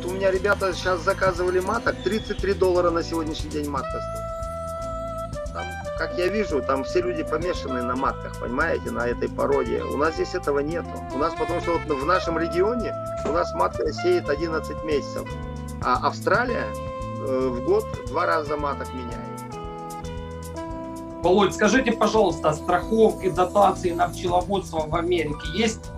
вот у меня ребята сейчас заказывали маток, $33 на сегодняшний день матка стоит. Там, как я вижу, там все люди помешаны на матках, понимаете, на этой породе. У нас здесь этого нету. У нас, потому что вот в нашем регионе у нас матка сеет 11 месяцев, а Австралия в год 2 раза маток меняет. Володь, скажите, пожалуйста, страховки, дотации на пчеловодство в Америке есть?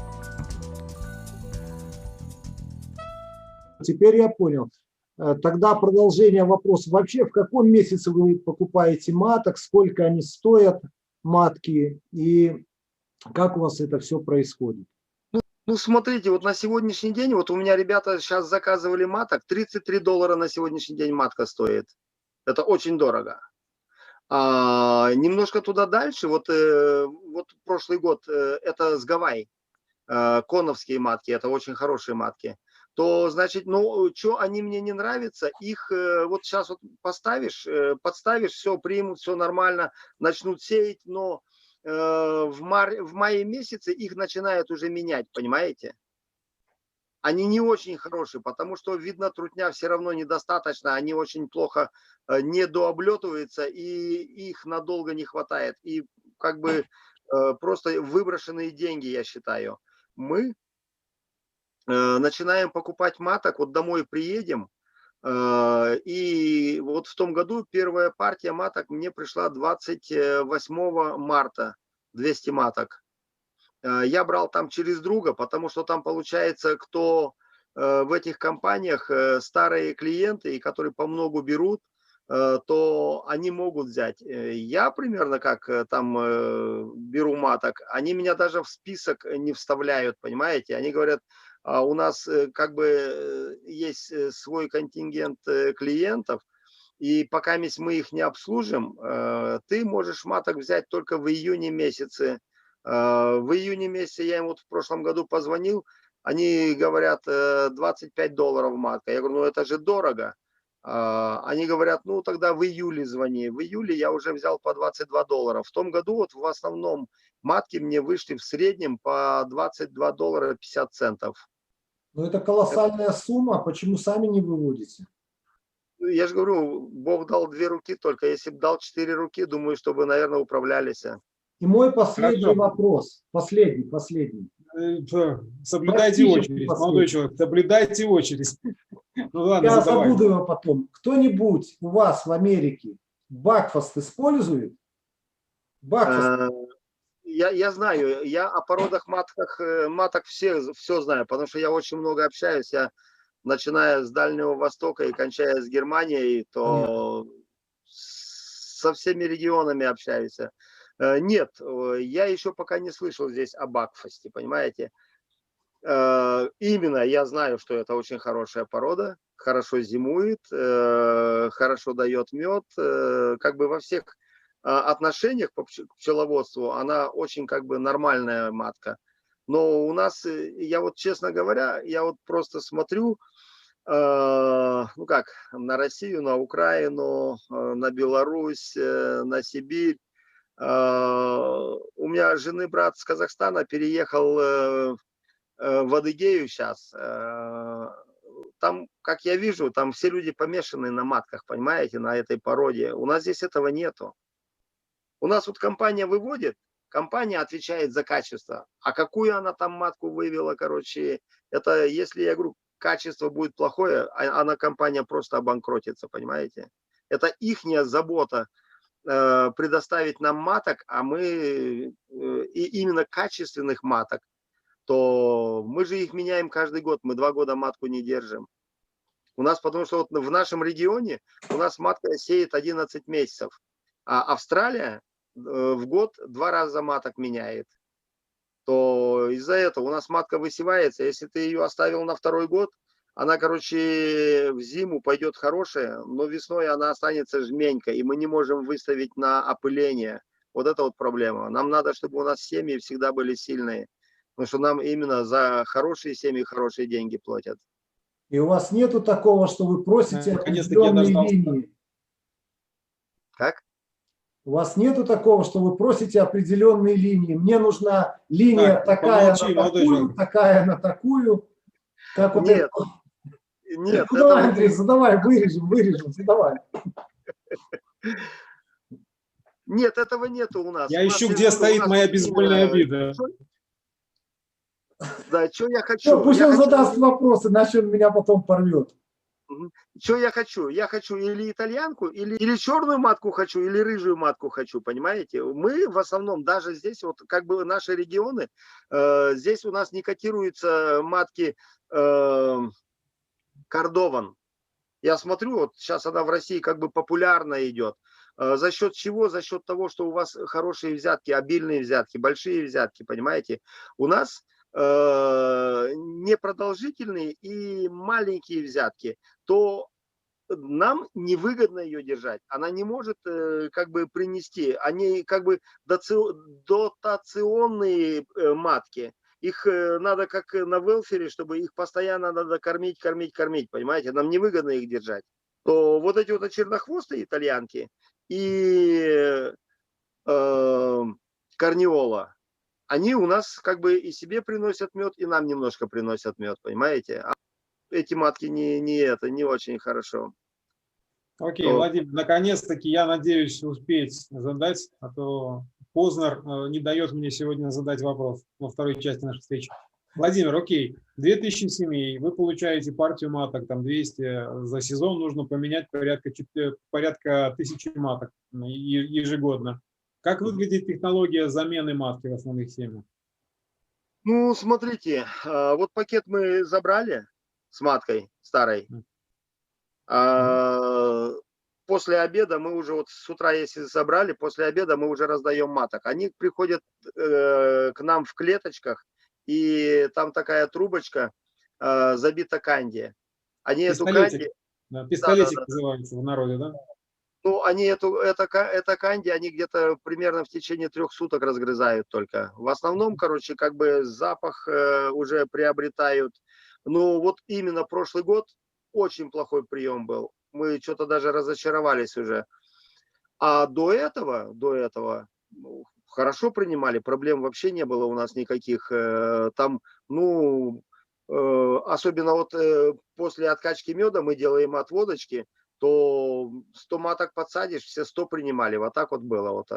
Теперь я понял. Тогда продолжение вопроса. Вообще, в каком месяце вы покупаете маток, сколько они стоят, матки, и как у вас это все происходит? Ну, смотрите, вот на сегодняшний день, вот у меня ребята сейчас заказывали маток, $33 на сегодняшний день матка стоит. Это очень дорого. Немножко туда дальше, вот прошлый год, это с Гавайи, коновские матки, это очень хорошие матки. То, значит, ну, что они мне не нравятся, их вот сейчас вот подставишь, все примут, все нормально, начнут сеять, но в мае месяце их начинают уже менять, понимаете? Они не очень хорошие, потому что, видно, трутня все равно недостаточно, они очень плохо недооблетываются, и их надолго не хватает. И как бы просто выброшенные деньги, я считаю. Мы начинаем покупать маток, вот домой приедем, и вот в том году первая партия маток мне пришла 28 марта, 200 маток. Я брал там через друга, потому что там получается, кто в этих компаниях старые клиенты, и которые по многу берут, то они могут взять. Я примерно как там беру маток, они меня даже в список не вставляют, понимаете? Они говорят, у нас как бы есть свой контингент клиентов, и пока мы их не обслужим, ты можешь маток взять только в июне месяце. В июне месяце я им вот в прошлом году позвонил, они говорят $25 матка. Я говорю, ну это же дорого. Они говорят, ну тогда в июле звони. В июле я уже взял по $22. В том году вот в основном матки мне вышли в среднем по $22.50. Ну, это колоссальная сумма. Почему сами не выводите? Я же говорю, Бог дал 2 руки только. Если бы дал 4 руки, думаю, чтобы, наверное, управлялись. И мой последний вопрос. Последний. Соблюдайте очередь, молодой человек, соблюдайте очередь. Ну, ладно, я задавай. забуду его потом. Кто-нибудь у вас в Америке Бакфаст использует? Бакфаст. Я знаю, я о породах маток все знаю, потому что я очень много общаюсь, я начиная с Дальнего Востока и кончая с Германией, то со всеми регионами общаюсь. Нет, я еще пока не слышал здесь о Бакфасте, понимаете? Именно я знаю, что это очень хорошая порода, хорошо зимует, хорошо дает мед, как бы во всех отношениях по пчеловодству она очень как бы нормальная матка. Но у нас, я вот честно говоря, я вот просто смотрю, ну как, на Россию, на Украину, на Беларусь, на Сибирь. У меня жены брат с Казахстана переехал в Адыгею сейчас. Там, как я вижу, там все люди помешаны на матках, понимаете, на этой породе. У нас здесь этого нету. У нас вот компания выводит, компания отвечает за качество. А какую она там матку вывела, короче, это если, я говорю, качество будет плохое, она компания просто обанкротится, понимаете? Это ихняя забота предоставить нам маток, а мы и именно качественных маток, то мы же их меняем каждый год, мы 2 года матку не держим. У нас, потому что вот в нашем регионе у нас матка сеет 11 месяцев, а Австралия в год 2 раза маток меняет. То из-за этого у нас матка высевается, если ты ее оставил на 2-й год, она, короче, в зиму пойдет хорошая, но весной она останется жменькой, и мы не можем выставить на опыление. Вот это вот проблема. Нам надо, чтобы у нас семьи всегда были сильные, потому что нам именно за хорошие семьи хорошие деньги платят. И у вас нету такого, что вы просите определенные линии? Как? У вас нету такого, что вы просите определенные линии. Мне нужна линия такая на такую, такая на такую. Как вот нет. Нет, Ну, давай, этого Андрей, задавай, вырежем, задавай. нет, этого нету у нас. Я У нас, ищу, я где говорю, у стоит нас моя вот бейсбольная именно, обида. да, что я Все, хочу? пусть Я он хочу, задаст вопросы, иначе он меня потом порвет. что я хочу? Я хочу или итальянку, или черную матку хочу, или рыжую матку хочу, понимаете? Мы в основном, даже здесь, вот как бы наши регионы, здесь у нас не котируются матки Кордован. Я смотрю, вот сейчас она в России как бы популярно идет. За счет чего? За счет того, что у вас хорошие взятки, обильные взятки, большие взятки, понимаете? У нас непродолжительные и маленькие взятки, то нам невыгодно ее держать. Она не может как бы принести. Они как бы дотационные матки. Их надо как на велфере, чтобы их постоянно надо кормить, кормить, кормить, понимаете? Нам невыгодно их держать. То вот эти вот чернохвостые итальянки и карниола, они у нас как бы и себе приносят мед, и нам немножко приносят мед, понимаете? А эти матки не очень хорошо. Окей, То Владимир, наконец-таки я надеюсь успеть задать, а то Познер не дает мне сегодня задать вопрос во второй части нашей встречи. Владимир, окей, 2000 семей, вы получаете партию маток, там 200, за сезон нужно поменять порядка 1000 маток ежегодно. Как выглядит технология замены матки в основных семьях? ну, смотрите, вот пакет мы забрали с маткой старой. После обеда мы уже, вот с утра если забрали, после обеда мы уже раздаем маток. Они приходят к нам в клеточках, и там такая трубочка забита канди. Они эту канди, Пистолетик, да, да, пистолетик называется в народе, да? ну, они это канди, они где-то примерно в течение 3 суток разгрызают только. В основном, короче, как бы запах уже приобретают. Ну, вот именно прошлый год очень плохой прием был. Мы что-то даже разочаровались уже. А до этого ну, хорошо принимали, проблем вообще не было у нас никаких. Там, ну, особенно вот после откачки меда мы делаем отводочки, то 100 маток подсадишь, все 100 принимали. Вот так вот было. Вот.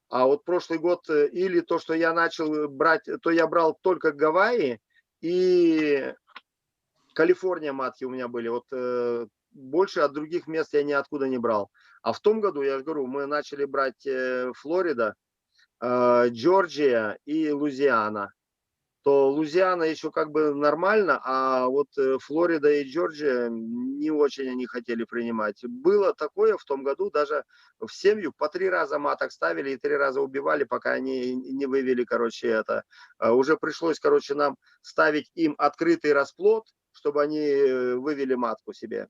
А вот прошлый год, или то, что я начал брать, то я брал только Гавайи и Калифорния матки у меня были. Вот больше от других мест я ниоткуда не брал. А в том году, я же говорю, мы начали брать Флорида, Джорджия и Луизиана. То Луизиана еще как бы нормально, а вот Флорида и Джорджия не очень они хотели принимать. Было такое в том году, даже в семью по 3 раза маток ставили и 3 раза убивали, пока они не вывели, короче, это. Уже пришлось, короче, нам ставить им открытый расплод, чтобы они вывели матку себе.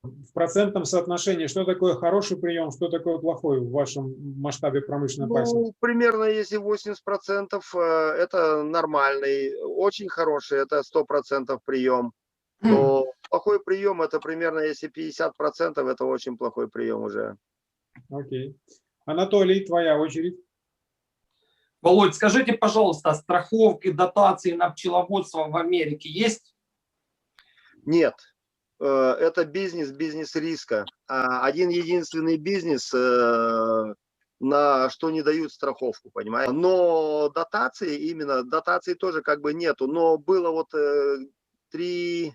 В процентном соотношении, что такое хороший прием, что такое плохой в вашем масштабе промышленной пасеки? Ну, примерно, если 80% это нормальный, очень хороший, это 100% прием, то плохой прием это примерно, если 50%, это очень плохой прием уже. Окей. Анатолий, твоя очередь. Володь, скажите, пожалуйста, страховки, дотации на пчеловодство в Америке есть? Нет, это бизнес риска. Один единственный бизнес, на что не дают страховку, понимаете? Но дотации тоже как бы нету. Но было вот 3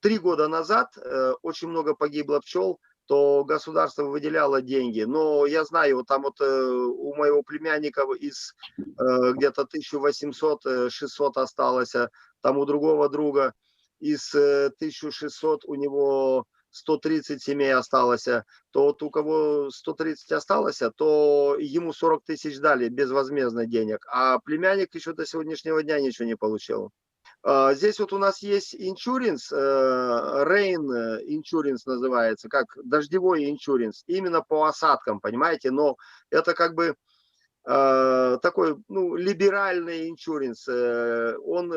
года назад очень много погибло пчел, то государство выделяло деньги. Но я знаю, там вот у моего племянника из где-то 1800-600 осталось, там у другого друга из 1600 у него 130 семей осталось, то вот у кого 130 осталось, то ему 40 тысяч дали безвозмездно денег, а племянник еще до сегодняшнего дня ничего не получил. Здесь вот у нас есть insurance, rain insurance называется, как дождевой insurance, именно по осадкам, понимаете, но это как бы такой, ну, либеральный insurance, он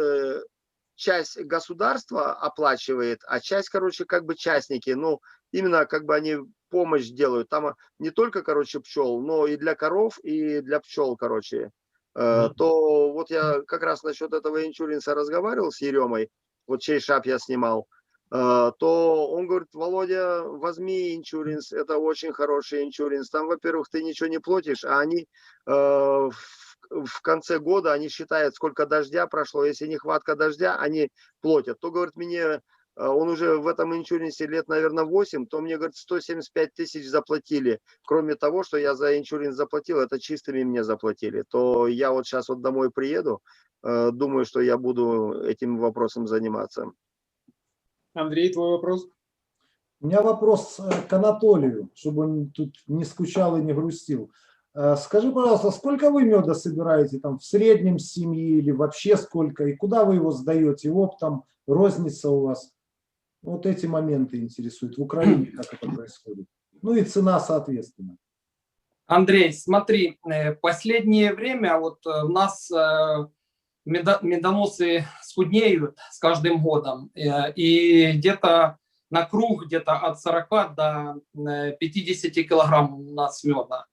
часть государства оплачивает, а часть, короче, как бы частники, ну, именно как бы они помощь делают, там не только, короче, пчел, но и для коров, и для пчел, короче. То вот я как раз насчет этого иншуренса разговаривал с Еремой, вот чей шап я снимал, то он говорит: Володя, возьми иншуринс, это очень хороший иншуринс. Там, во-первых, ты ничего не платишь, а они в конце года они считают, сколько дождя прошло. Если нехватка дождя, они платят. То, говорит, мне, он уже в этом иншуринсе лет, наверное, 8, то мне, говорит, 175 тысяч заплатили. Кроме того, что я за иншуринс заплатил, это чистыми мне заплатили. То я вот сейчас вот домой приеду, думаю, что я буду этим вопросом заниматься. Андрей, твой вопрос? У меня вопрос к Анатолию, чтобы он тут не скучал и не грустил. Скажи, пожалуйста, сколько вы меда собираете там в среднем с семьи или вообще сколько? И куда вы его сдаете? Оптом, розница у вас? Вот эти моменты интересуют. В Украине как это происходит? Ну и цена, соответственно. Андрей, смотри, последнее время вот у нас медоносы скуднеют с каждым годом. И где-то на круг где-то от 40 до 50 килограмм у нас меда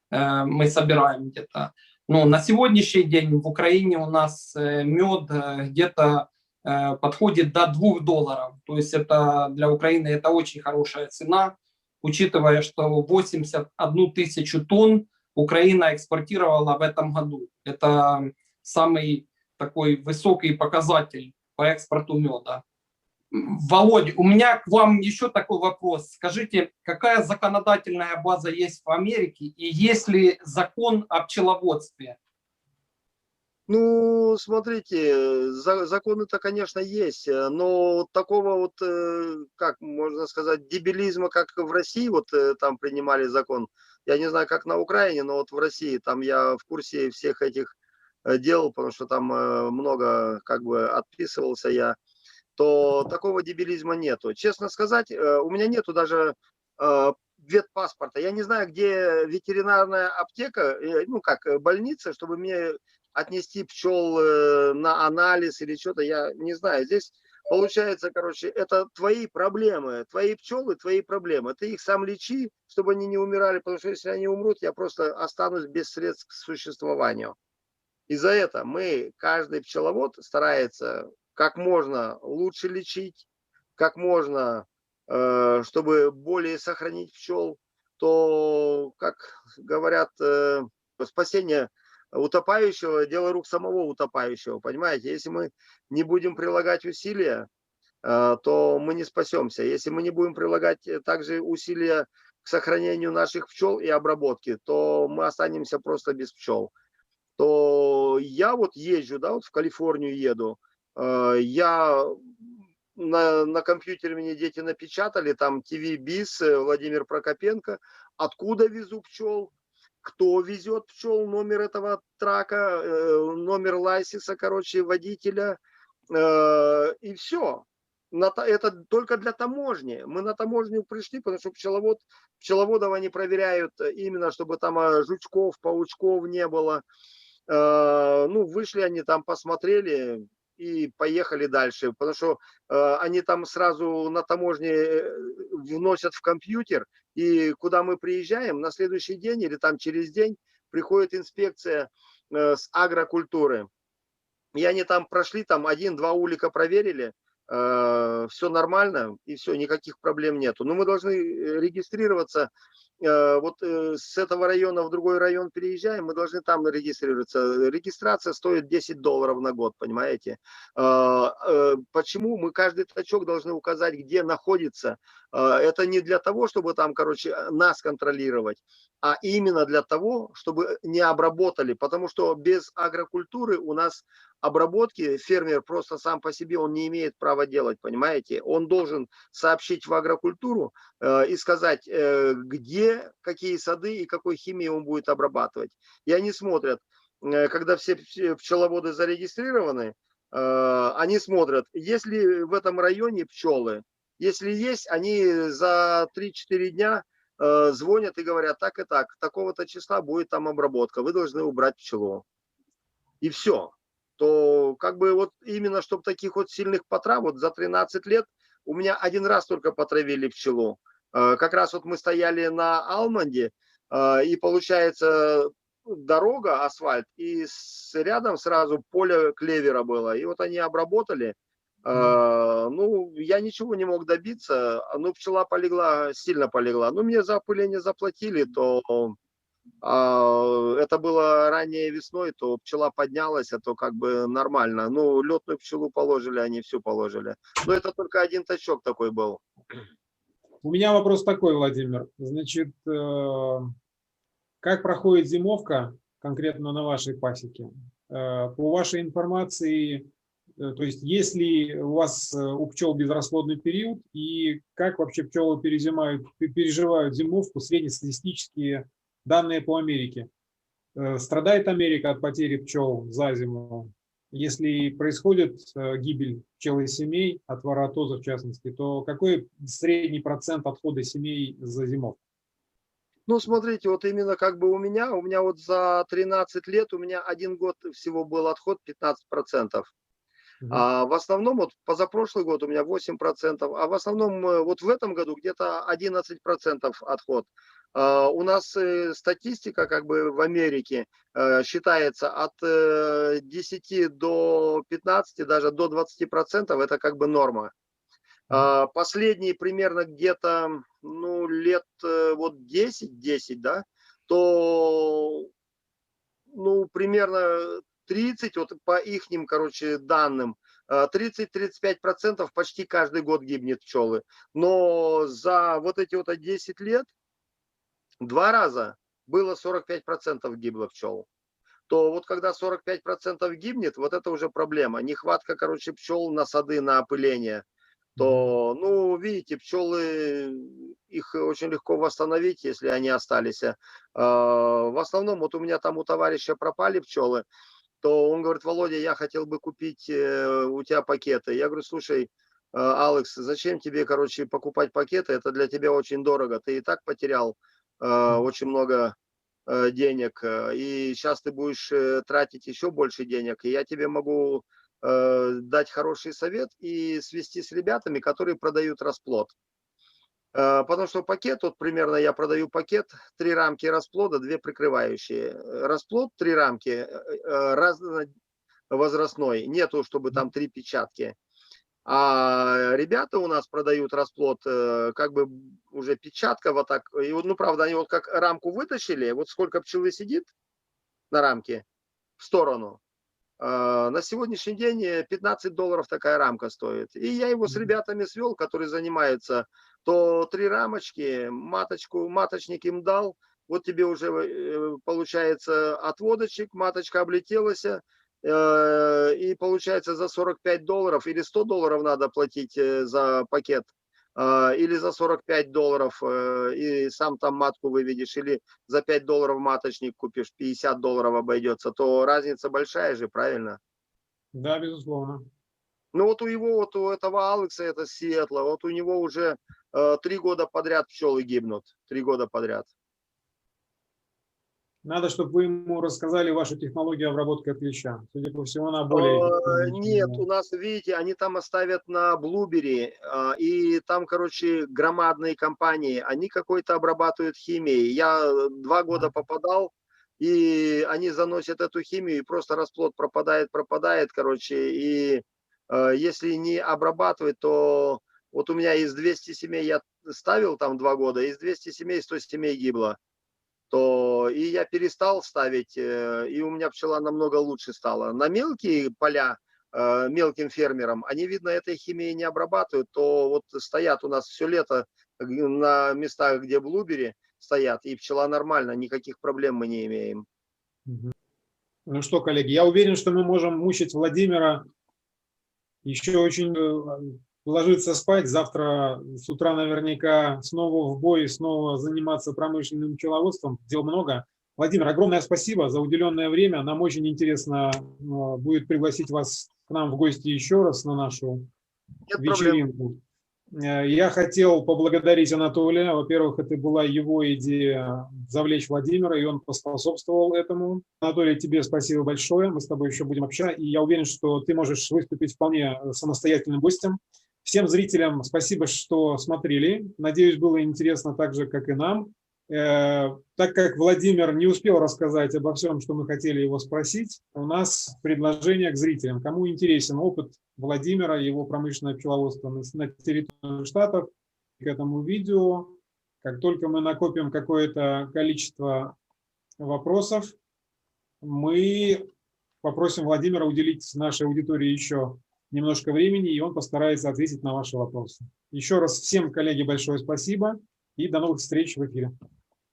мы собираем где-то. Ну, на сегодняшний день в Украине у нас мед где-то подходит до $2. То есть это для Украины это очень хорошая цена, учитывая, что 81 тысячу тонн Украина экспортировала в этом году. Это самый такой высокий показатель по экспорту меда. Володь, у меня к вам еще такой вопрос. Скажите, какая законодательная база есть в Америке и есть ли закон о пчеловодстве? Ну, смотрите, законы-то, конечно, есть, но такого вот, как можно сказать, дебилизма, как в России, вот там принимали закон, я не знаю, как на Украине, но вот в России, там я в курсе всех этих дел, потому что там много, как бы, отписывался я, то такого дебилизма нету. Честно сказать, у меня нету даже ветпаспорта. Я не знаю, где ветеринарная аптека, ну как, больница, чтобы мне отнести пчел на анализ или что-то, я не знаю. Здесь получается, короче, это твои проблемы, твои пчелы, твои проблемы. Ты их сам лечи, чтобы они не умирали, потому что если они умрут, я просто останусь без средств к существованию. И за это мы, каждый пчеловод старается как можно лучше лечить, как можно, чтобы более сохранить пчел, то, как говорят, спасение утопающего – дело рук самого утопающего, понимаете? Если мы не будем прилагать усилия, то мы не спасемся. Если мы не будем прилагать также усилия к сохранению наших пчел и обработке, то мы останемся просто без пчел. То я вот езжу, да, вот в Калифорнию еду, я на компьютере мне дети напечатали, там ТВ-биз, Владимир Прокопенко, откуда везу пчел, кто везет пчел, номер этого трака, номер лайсенса, короче, водителя, и все. Это только для таможни. Мы на таможню пришли, потому что пчеловодов они проверяют именно, чтобы там жучков, паучков не было. Ну, вышли они там, посмотрели и поехали дальше, потому что они там сразу на таможне вносят в компьютер, и куда мы приезжаем, на следующий день или там через день приходит инспекция с агрокультуры. И они там прошли, там 1-2 улика проверили, все нормально, и все, никаких проблем нету. Но мы должны регистрироваться, вот с этого района в другой район переезжаем, мы должны там регистрироваться. Регистрация стоит $10 на год, понимаете? Почему мы каждый тачок должны указать, где находится? Это не для того, чтобы там, короче, нас контролировать, а именно для того, чтобы не обработали, потому что без агрокультуры у нас обработки фермер просто сам по себе он не имеет права делать, понимаете? Он должен сообщить в агрокультуру и сказать, где, какие сады и какой химией он будет обрабатывать. И они смотрят, когда все пчеловоды зарегистрированы, они смотрят, есть ли в этом районе пчелы. Если есть, они за 3-4 дня звонят и говорят, так и так, такого-то числа будет там обработка, вы должны убрать пчелу. И все. То как бы вот именно, чтобы таких вот сильных потрав, вот за 13 лет у меня один раз только потравили пчелу. Как раз вот мы стояли на Алманде, и получается дорога, асфальт, и рядом сразу поле клевера было. И вот они обработали, Ну, я ничего не мог добиться. Ну, пчела полегла, сильно полегла. Ну, мне за опыление заплатили, то это было ранней весной, то пчела поднялась, а то как бы нормально. Ну, летную пчелу положили, они всю положили. Но это только один точок такой был. У меня вопрос такой, Владимир. Значит, как проходит зимовка конкретно на вашей пасеке? По вашей информации, то есть есть ли у вас у пчел безрасплодный период и как вообще пчелы переживают зимовку, среднестатистические данные по Америке? Страдает Америка от потери пчел за зиму? Если происходит гибель пчел и семей, от воротоза в частности, то какой средний процент отхода семей за зимовку? Ну, смотрите, вот именно как бы у меня вот за 13 лет, у меня один год всего был отход 15%. А в основном, вот позапрошлый год у меня 8%, а в основном вот в этом году где-то 11% отход. У нас статистика как бы в Америке считается от 10 до 15, даже до 20%, это как бы норма. Последние примерно где-то, ну, лет вот 10, да, то, ну, примерно 30, вот по ихним, короче, данным, 30-35% почти каждый год гибнет пчелы. Но за вот эти вот 10 лет 2 раза было 45% гибло пчел. То вот когда 45% гибнет, вот это уже проблема. Нехватка, короче, пчел на сады, на опыление. То, ну, видите, пчелы, их очень легко восстановить, если они остались. В основном, вот у меня там у товарища пропали пчелы, то он говорит: Володя, я хотел бы купить у тебя пакеты. Я говорю: слушай, Алекс, зачем тебе, короче, покупать пакеты? Это для тебя очень дорого. Ты и так потерял очень много денег, и сейчас ты будешь тратить еще больше денег. И я тебе могу дать хороший совет и свести с ребятами, которые продают расплод. Потому что пакет, вот примерно я продаю пакет, 3 рамки расплода, 2 прикрывающие. Расплод 3 рамки, разновозрастной, нету, чтобы там 3 печатки. А ребята у нас продают расплод, как бы уже печатка вот так. И вот, ну, правда, они вот как рамку вытащили, вот сколько пчелы сидит на рамке в сторону. На сегодняшний день $15 такая рамка стоит. И я его с ребятами свел, которые занимаются. То 3 рамочки, маточник им дал. Вот тебе уже получается отводочек, маточка облетелась. И получается за $45 или $100 надо платить за пакет. Или за $45 и сам там матку выведешь, или за $5 маточник купишь, $50 обойдется, то разница большая же, правильно? Да, безусловно. Ну вот вот у этого Алекса, это с Сиэтла, вот у него уже 3 года подряд пчелы гибнут, 3 года подряд. Надо, чтобы вы ему рассказали вашу технологию обработки от клеща. Судя по всему, она более... Нет, у нас, видите, они там оставят на Блубери, и там, короче, громадные компании, они какой-то обрабатывают химией. Я 2 года попадал, и они заносят эту химию, и просто расплод пропадает, короче, и если не обрабатывать, то вот у меня из 200 семей я ставил там 2 года, из 200 семей 100 семей гибло. То и я перестал ставить, и у меня пчела намного лучше стала. На мелкие поля, мелким фермерам, они, видно, этой химией не обрабатывают, то вот стоят у нас все лето на местах, где блубери стоят, и пчела нормально, никаких проблем мы не имеем. Ну что, коллеги, я уверен, что мы можем мучить Владимира еще очень ложиться спать. Завтра с утра наверняка снова в бой, снова заниматься промышленным пчеловодством. Дел много. Владимир, огромное спасибо за уделенное время. Нам очень интересно будет пригласить вас к нам в гости еще раз на нашу вечеринку. Я хотел поблагодарить Анатолия. Во-первых, это была его идея завлечь Владимира, и он поспособствовал этому. Анатолий, тебе спасибо большое. Мы с тобой еще будем общаться. И я уверен, что ты можешь выступить вполне самостоятельным гостем. Всем зрителям спасибо, что смотрели. Надеюсь, было интересно так же, как и нам. Так как Владимир не успел рассказать обо всем, что мы хотели его спросить, у нас предложение к зрителям. Кому интересен опыт Владимира, его промышленное пчеловодство на территории Штатов, к этому видео, как только мы накопим какое-то количество вопросов, мы попросим Владимира уделить нашей аудитории еще немножко времени, и он постарается ответить на ваши вопросы. Еще раз всем, коллеги, большое спасибо и до новых встреч в эфире.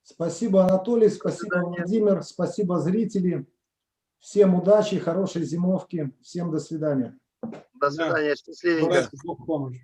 Спасибо, Анатолий, спасибо, Владимир, спасибо, зрители. Всем удачи, хорошей зимовки, всем до свидания. До свидания, счастливенько. Бог в помощь.